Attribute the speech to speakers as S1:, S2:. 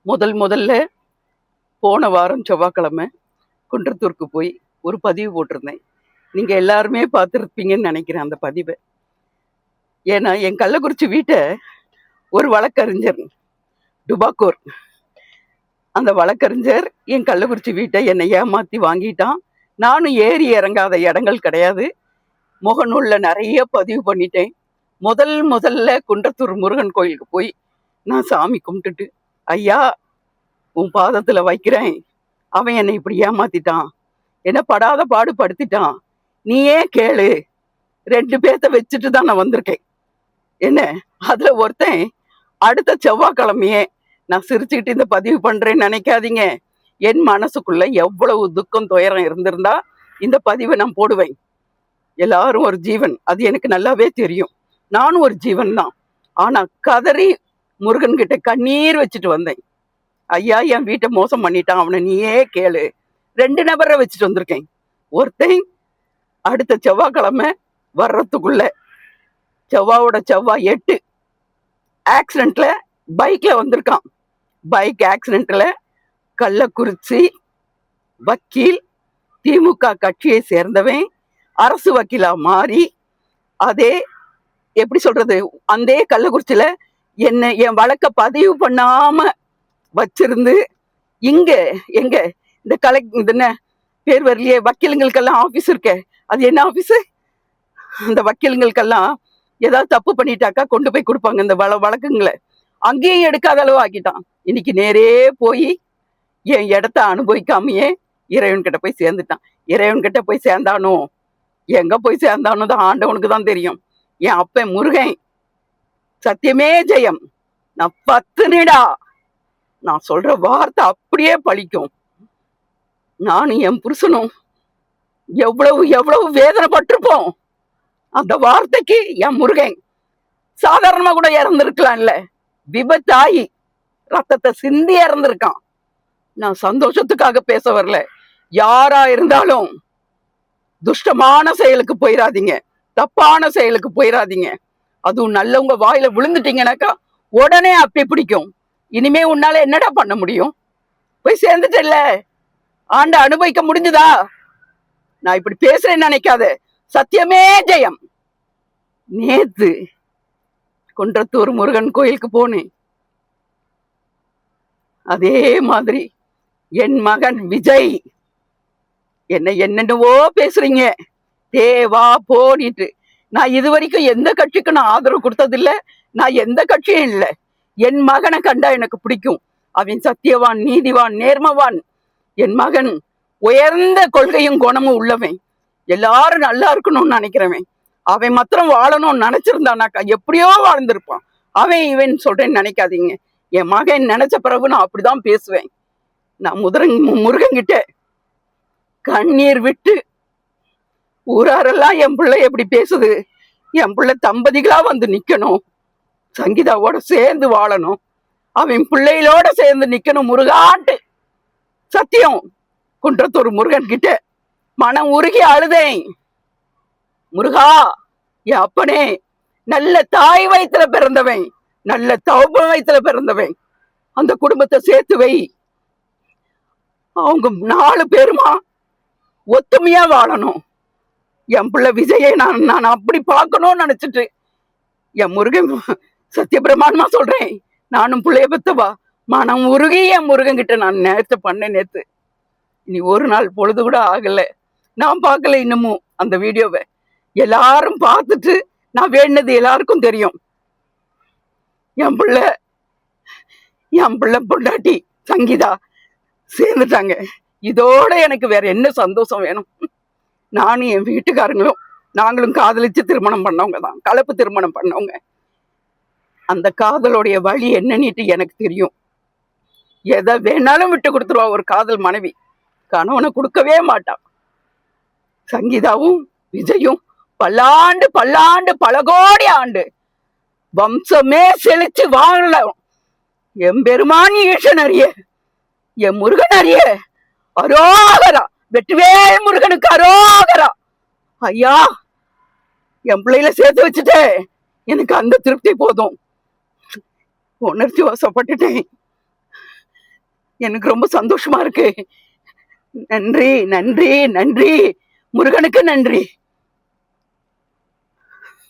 S1: முதல்ல போன வாரம் செவ்வாய்க்கிழமை குன்றத்தூருக்கு போய் ஒரு பதிவு போட்டிருந்தேன். நீங்கள் எல்லாருமே பார்த்துருப்பீங்கன்னு நினைக்கிறேன் அந்த பதிவை. ஏன்னா என் கள்ளக்குறிச்சி வீட்டை ஒரு வழக்கறிஞர் டுபாக்கூர், அந்த வழக்கறிஞர் என் கள்ளக்குறிச்சி வீட்டை என்னை ஏமாற்றி வாங்கிட்டான். நானும் ஏறி இறங்காத இடங்கள் கிடையாது. முகநூலில் நிறைய பதிவு பண்ணிட்டேன். முதல்ல குன்றத்தூர் முருகன் கோயிலுக்கு போய் நான் சாமி கும்பிட்டுட்டு, ஐயா உன் பாதத்தில் வைக்கிறேன், அவன் என்னை இப்படி ஏமாத்திட்டான், என்ன படாத பாடு படுத்திட்டான், நீயே கேளு, 2 பேர்த்த வச்சுட்டு தான் நான் வந்திருக்கேன். என்ன அதுல ஒருத்தன் அடுத்த செவ்வாய்க்கிழமையே நான் சிரிச்சுக்கிட்டு இந்த பதிவு பண்றேன்னு நினைக்காதீங்க. என் மனசுக்குள்ள எவ்வளவு துக்கம் துயரம் இருந்திருந்தா இந்த பதிவை நான் போடுவேன். எல்லாரும் ஒரு ஜீவன், அது எனக்கு நல்லாவே தெரியும். நானும் ஒரு ஜீவன் தான். ஆனா கதறி முருகன் கிட்ட கண்ணீர் வச்சுட்டு வந்தேன். ஐயா என் வீட்டை மோசம் பண்ணிட்டான், அவனை நீயே கேளு. 2 நபரை வச்சுட்டு வந்திருக்கேன். ஒருத்தன் அடுத்த செவ்வாய்க்கிழமை வர்றதுக்குள்ள செவ்வாய் 8 ஆக்சிடென்ட்ல பைக்ல வந்திருக்கான். பைக் ஆக்சிடென்ட்ல கள்ளக்குறிச்சி வக்கீல், திமுக கட்சியை சேர்ந்தவன், அரசு வக்கீலா மாறி, அதே எப்படி சொல்றது, அந்த கள்ளக்குறிச்சியில என் வழக்க பதிவு பண்ணாம வச்சிருந்து இங்க எங்க இந்த என்ன பேர் வரலையே, வக்கீலுங்களுக்கெல்லாம் ஆபீஸ் இருக்க, அது என்ன ஆபீஸ், அந்த வக்கீலுங்களுக்கெல்லாம் ஏதாவது தப்பு பண்ணிட்டாக்கா கொண்டு போய் கொடுப்பாங்க இந்த வழக்குங்களை, அங்கேயும் எடுக்காத அளவு ஆக்கிட்டான். இன்னைக்கு நேரே போய் என் இடத்த அனுபவிக்காமையே இறைவன் கிட்ட போய் சேர்ந்துட்டான். இறைவன் கிட்ட போய் சேர்ந்தானோ எங்க போய் சேர்ந்தானோ தான் ஆண்டவனுக்கு தான் தெரியும். என் அப்பன் முருகன் சத்தியமே ஜெயம், நான் 10 நிடா, நான் சொல்ற வார்த்தை அப்படியே பழிக்கும். நானும் என் புருஷனும் எவ்வளவு வேதனைப்பட்டிருப்போம். அந்த வார்த்தைக்கு என் முருகன் சாதாரணமா கூட இறந்திருக்கலாம்ல, விபத்தாயி ரத்தத்தை சிந்தி இறந்திருக்கான். நான் சந்தோஷத்துக்காக பேச வரல. யாரா இருந்தாலும் துஷ்டமான செயலுக்கு போயிடாதீங்க, தப்பான செயலுக்கு போயிடாதீங்க. அதுவும் நல்லவங்க வாயில விழுந்துட்டீங்கன்னாக்கா உடனே அப்பி பிடிக்கும். இனிமே உன்னால என்னடா பண்ண முடியும்? போய் சேர்ந்துட்டல்ல, ஆண்ட அனுபவிக்க முடிஞ்சுதா? நான் இப்படி பேசுறேன்னு நினைக்காத, சத்தியமே ஜெயம். நேத்து குன்றத்தூர் முருகன் கோயிலுக்கு போனேன். அதே மாதிரி என் மகன் விஜய் என்னென்னவோ பேசுறீங்க, தேவா போனிட்டு. நான் இது வரைக்கும் எந்த கட்சிக்கும் நான் ஆதரவு கொடுத்ததில்லை, நான் எந்த கட்சியும் இல்லை. என் மகனை கண்டா எனக்கு பிடிக்கும். அவன் சத்தியவான், நீதிவான், நேர்மவான். என் மகன் உயர்ந்த கொள்கையும் குணமும் உள்ளவன், எல்லாரும் நல்லா இருக்கணும்னு நினைக்கிறவன். அவன் மாத்திரம் வாழணும்னு நினைச்சிருந்தானாக்கா எப்படியோ வாழ்ந்திருப்பான். அவன் இவன் சொல்றேன்னு நினைக்காதீங்க. என் மகன் நினைச்ச பிறகு நான் அப்படிதான் பேசுவேன். நான் முருகன்கிட்ட கண்ணீர் விட்டு, ஊராரெல்லாம் என் பிள்ளை எப்படி பேசுது, என் பிள்ளை தம்பதிகளா வந்து நிக்கணும், சங்கீதாவோட சேர்ந்து வாழணும், அவன் பிள்ளைகளோட சேர்ந்து நிக்கணும் முருகாட்டு சத்தியம் குன்றத்தூர் முருகன் கிட்ட மனம் உருகி அழுதேன். முருகா, என் அப்பனே, நல்ல தாய் வயிற்றுல பிறந்தவன், நல்ல தௌப வயிற்றுல பிறந்தவன், அந்த குடும்பத்தை சேர்த்து வை. அவங்க 4 பேருமா ஒத்துமையா வாழணும். என் பிள்ளை விஜயை நான் அப்படி பார்க்கணும்னு நினைச்சிட்டு, என் முருகன் சத்தியபிரமாணமா சொல்றேன், நானும் பிள்ளைய பெத்தவா, மனம் உருகி என் முருகன் கிட்ட நான் நேரத்தை பண்ணேன். நேத்து இனி ஒரு நாள் பொழுது கூட ஆகல, நான் பார்க்கல இன்னமும் அந்த வீடியோவை. எல்லாரும் பார்த்துட்டு நான் வேண்டினது எல்லாருக்கும் தெரியும். என் பிள்ளை பொண்டாட்டி சங்கீதா சேர்ந்துட்டாங்க. இதோட எனக்கு வேற என்ன சந்தோஷம் வேணும்? நானும் என் வீட்டுக்காரங்களும் நாங்களும் காதலிச்சு திருமணம் பண்ணவங்க தான், கலப்பு திருமணம் பண்ணவங்க. அந்த காதலுடைய வழி என்னன்னுட்டு எனக்கு தெரியும். எதை வேணாலும் விட்டு கொடுத்துருவா ஒரு காதல் மனைவி, கணவனை கொடுக்கவே மாட்டான். சங்கீதாவும் விஜயும் பல்லாண்டு பல கோடி ஆண்டு வம்சமே செழிச்சு வாழலாம். என் பெருமான் ஈசன் அறிய, என் முருகன் அறிய, அரோகரா, வெற்றிவேல் முருகனுக்கு அரோகரா. ஐயா, என் பிள்ளையில சேர்த்து வச்சுட்டே, எனக்கு அந்த திருப்தி போதும். உணர்ச்சி வசப்பட்டுட்டேன். எனக்கு ரொம்ப சந்தோஷமா இருக்கு. நன்றி நன்றி நன்றி, முருகனுக்கு நன்றி.